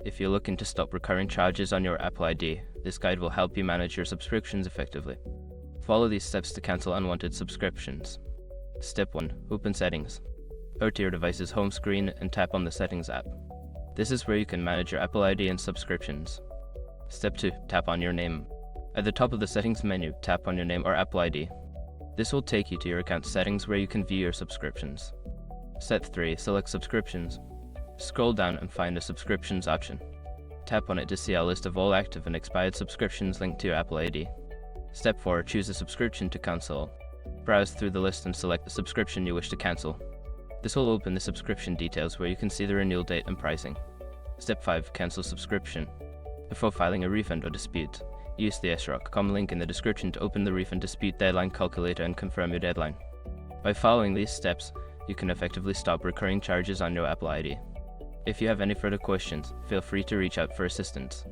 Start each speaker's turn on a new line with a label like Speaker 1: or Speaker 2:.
Speaker 1: If you're looking to stop recurring charges on your Apple ID, this guide will help you manage your subscriptions effectively. Follow these steps to cancel unwanted subscriptions. Step 1. Open Settings. Go to your device's home screen and tap on the Settings app. This is where you can manage your Apple ID and subscriptions. Step 2. Tap on your name. At the top of the Settings menu, tap on your name or Apple ID. This will take you to your account settings where you can view your subscriptions. Step 3. Select Subscriptions. Scroll down and find the Subscriptions option. Tap on it to see a list of all active and expired subscriptions linked to your Apple ID. Step 4. Choose a subscription to cancel. Browse through the list and select the subscription you wish to cancel. This will open the subscription details where you can see the renewal date and pricing. Step 5. Cancel subscription. Before filing a refund or dispute, use the sroc.com link in the description to open the refund dispute deadline calculator and confirm your deadline. By following these steps, you can effectively stop recurring charges on your Apple ID. If you have any further questions, feel free to reach out for assistance.